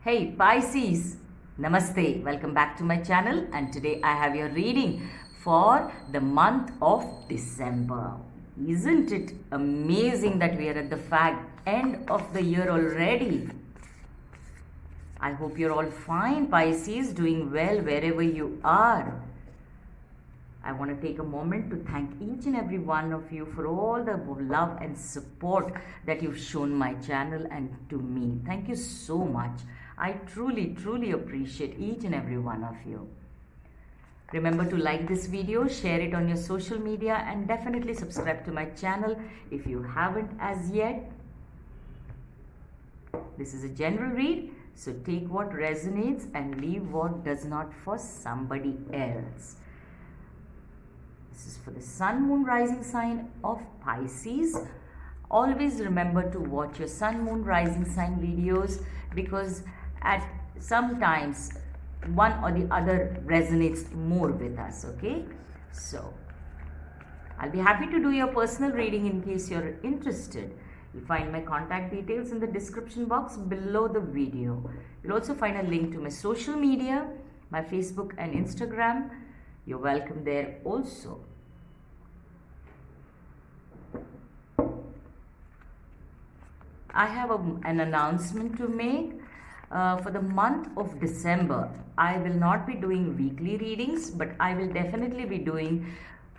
Hey Pisces, Namaste, welcome back to my channel, and today I have your reading for the month of December. Isn't it amazing that we are at the end of the year already? I hope you're all fine, Pisces, doing well wherever you are. I want to take a moment to thank each and every one of you for all the love and support that you've shown my channel and to me. Thank you so much. I truly appreciate each and every one of you. Remember to like this video, share it on your social media, and definitely subscribe to my channel if you haven't as yet. This is a general read, so take what resonates and leave what does not for somebody else. This is for the Sun, Moon, Rising sign of Pisces. Always remember to watch your Sun, Moon, Rising sign videos, because at sometimes one or the other resonates more with us. Okay, so I'll be happy to do your personal reading in case you're interested. You'll find my contact details in the description box below the video. You'll also find a link to my social media, my Facebook and Instagram. You're welcome there also. I have an announcement to make. For the month of December, I will not be doing weekly readings, but I will definitely be doing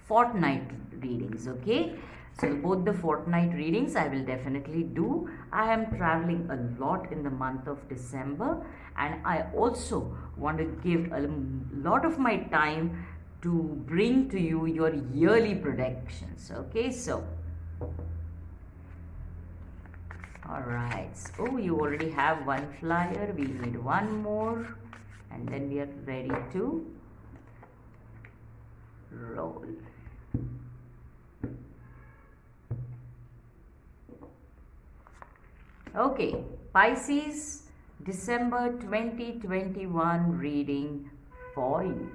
fortnight readings, okay? So both the fortnight readings I will definitely do. I am traveling a lot in the month of December, and I also want to give a lot of my time to bring to you your yearly predictions, okay? So alright, so you already have one flyer, we need one more, and then we are ready to roll. Okay, Pisces, December 2021 reading for you.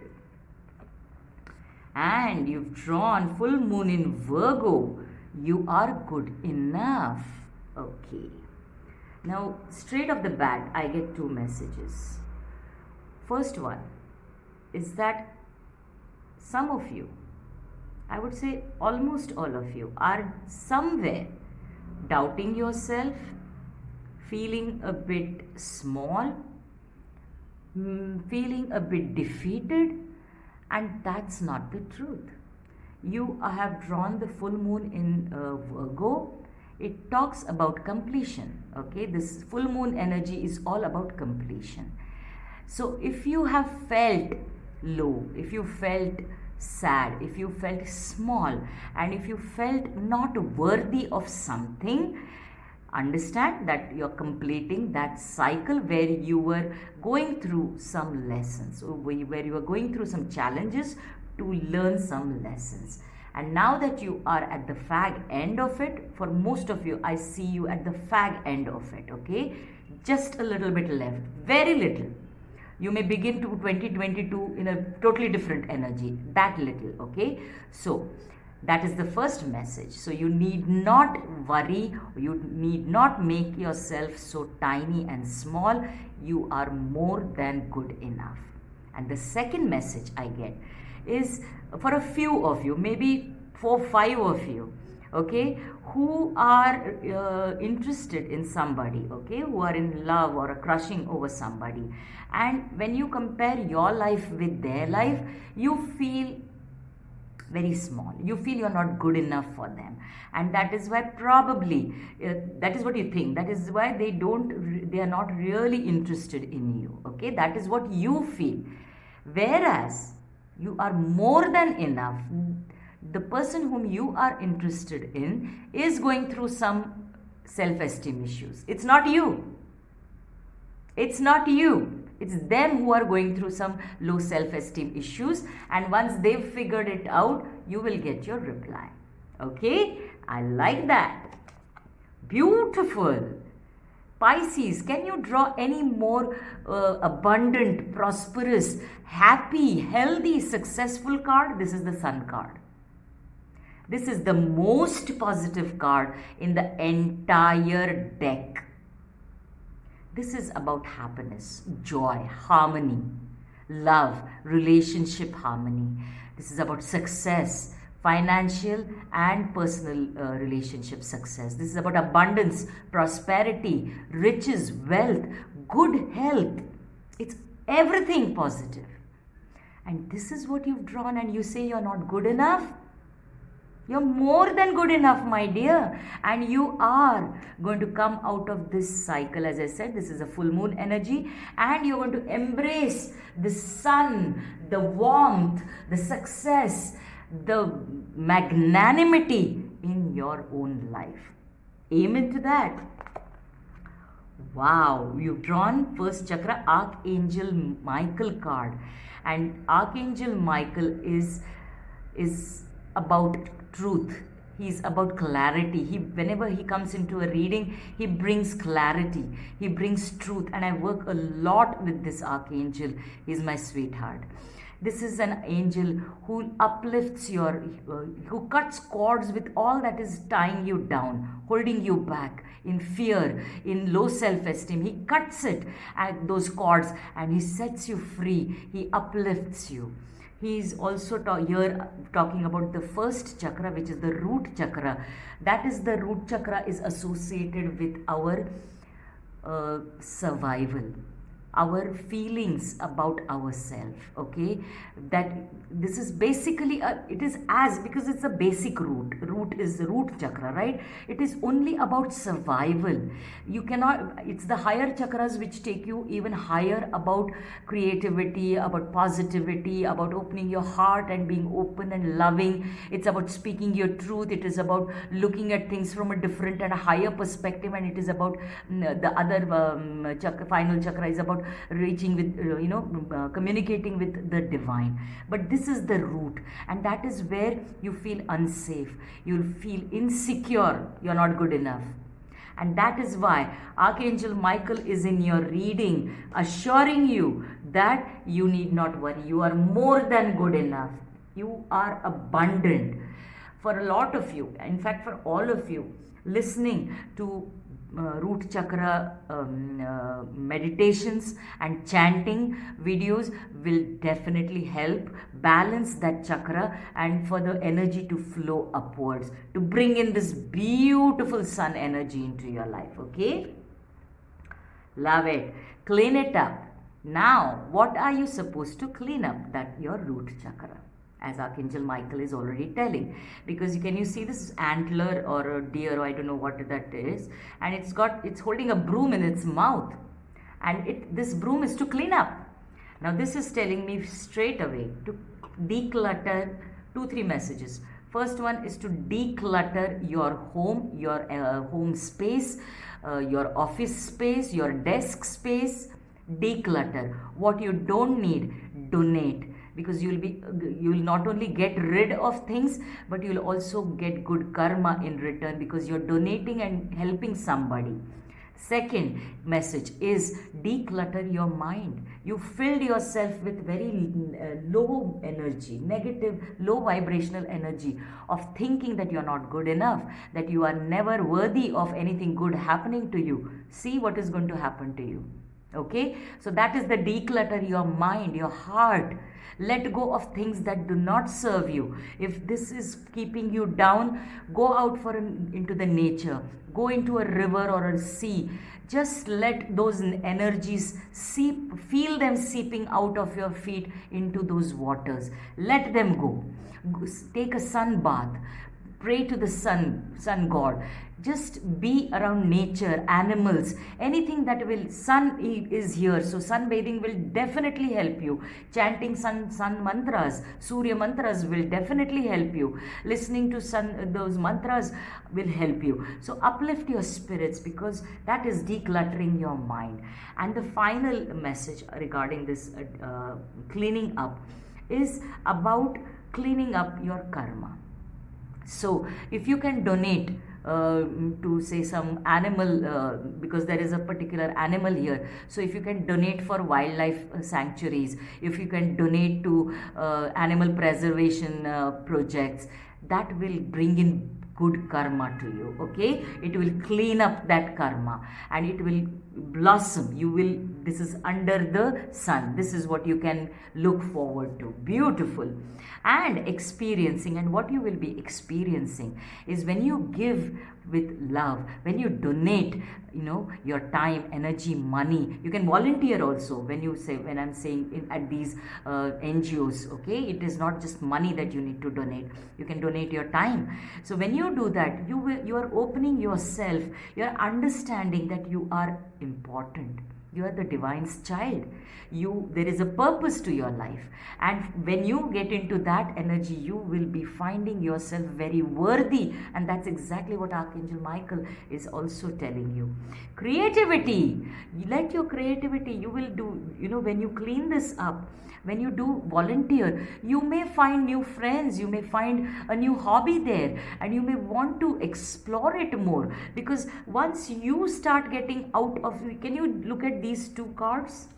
And you've drawn full moon in Virgo. You are good enough. Okay. Now, straight off the bat, I get two messages. First one is that some of you, I would say almost all of you, are somewhere doubting yourself, feeling a bit small, feeling a bit defeated, and that's not the truth. You have drawn the full moon in Virgo. It talks about completion, okay? This full moon energy is all about completion. So if you have felt low, if you felt sad, if you felt small, and if you felt not worthy of something, understand that you're completing that cycle where you were going through some lessons, or where you were going through some challenges to learn some lessons. And now that you are at the fag end of it, for most of you, I see you at the fag end of it, okay? Just a little bit left, very little. You may begin to 2022 in a totally different energy, that little, okay? So that is the first message. So you need not worry, you need not make yourself so tiny and small. You are more than good enough. And the second message I get is for a few of you, maybe 4-5 of you, okay, who are interested in somebody, okay, who are in love or crushing over somebody. And when you compare your life with their life, you feel very small. You feel you're not good enough for them, and that is why probably that is what you think. That is why they are not really interested in you. Okay, that is what you feel. Whereas you are more than enough. The person whom you are interested in is going through some self-esteem issues. It's not you. It's not you. It's them who are going through some low self-esteem issues, and once they've figured it out, you will get your reply. Okay? I like that. Beautiful. Pisces, can you draw any more abundant, prosperous, happy, healthy, successful card? This is the Sun card. This is the most positive card in the entire deck. This is about happiness, joy, harmony, love, relationship harmony. This is about success, financial and personal relationship success. This is about abundance, prosperity, riches, wealth, good health. It's everything positive. And this is what you've drawn, and you say you're not good enough. You're more than good enough, my dear. And you are going to come out of this cycle. As I said, this is a full moon energy, and you're going to embrace the sun, the warmth, the success, the magnanimity in your own life. Aim into that. Wow, you've drawn first chakra, Archangel Michael card. And Archangel Michael is about truth. He's about clarity. Whenever he comes into a reading, he brings clarity. He brings truth. And I work a lot with this archangel. He's my sweetheart. This is an angel who uplifts who cuts cords with all that is tying you down, holding you back in fear, in low self-esteem. He cuts it at those cords and he sets you free. He uplifts you. He is also here talking about the first chakra, which is the root chakra. That is, the root chakra is associated with our survival, our feelings about ourselves. Okay, that this is basically because it's a basic root. Root is the root chakra, right? It is only about survival. You cannot, it's the higher chakras which take you even higher, about creativity, about positivity, about opening your heart and being open and loving. It's about speaking your truth. It is about looking at things from a different and a higher perspective. And it is about the other final chakra is about reaching with communicating with the divine. But this is the root, and that is where you feel unsafe, you'll feel insecure, you're not good enough. And that is why Archangel Michael is in your reading, assuring you that you need not worry. You are more than good enough. You are abundant. For a lot of you, in fact for all of you, listening to root chakra meditations and chanting videos will definitely help balance that chakra and for the energy to flow upwards, to bring in this beautiful sun energy into your life. Okay, love it. Clean it up. Now what are you supposed to clean up? That your root chakra, as Archangel Michael is already telling. Because can you see this antler or a deer, or I don't know what that is, and it's holding a broom in its mouth, and this broom is to clean up. Now this is telling me straight away to declutter. 2-3 messages. First one is to declutter your home, your home space, your office space, your desk space. Declutter. What you don't need, donate. Because you'll not only get rid of things, but you'll also get good karma in return, because you're donating and helping somebody. Second message is declutter your mind. You filled yourself with very low energy, negative, low vibrational energy of thinking that you're not good enough, that you are never worthy of anything good happening to you. See what is going to happen to you. Okay, so that is the declutter your mind, your heart. Let go of things that do not serve you. If this is keeping you down, go out into the nature. Go into a river or a sea. Just let those energies seep, feel them seeping out of your feet into those waters. Let them go. Take a sun bath. Pray to the sun god. Just be around nature, animals, anything that will. Sun is here, so sunbathing will definitely help you. Chanting sun mantras, Surya mantras will definitely help you. Listening to those mantras will help you. So uplift your spirits, because that is decluttering your mind. And the final message regarding this cleaning up is about cleaning up your karma. So if you can donate to say some animal, because there is a particular animal here, so if you can donate for wildlife sanctuaries, if you can donate to animal preservation projects, that will bring in good karma to you. Okay, it will clean up that karma and it will blossom. You will, this is under the sun, this is what you can look forward to. Beautiful. And experiencing, and what you will be experiencing is when you give with love, when you donate, your time, energy, money. You can volunteer also. When I'm saying at these NGOs, okay, it is not just money that you need to donate. You can donate your time. So when you do that, you are opening yourself. You are understanding that you are important. You are the divine's child. There is a purpose to your life, and when you get into that energy, you will be finding yourself very worthy. And that's exactly what Archangel Michael is also telling you. Creativity. Let your creativity, you will do, when you clean this up, when you do volunteer, you may find new friends, you may find a new hobby there, and you may want to explore it more, because once you start getting out of, can you look at these two cards,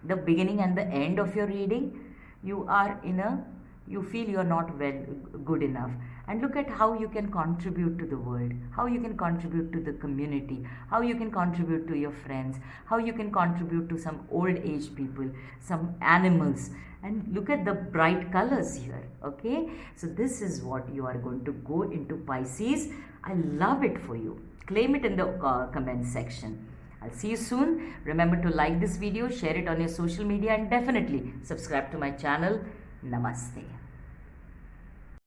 the beginning and the end of your reading? You feel you're not good enough, and look at how you can contribute to the world, how you can contribute to the community, how you can contribute to your friends, how you can contribute to some old age people, some animals. And look at the bright colors here. Okay, so this is what you are going to go into Pisces. I love it for you. Claim it in the comment section. I'll see you soon. Remember to like this video, share it on your social media, and definitely subscribe to my channel. Namaste.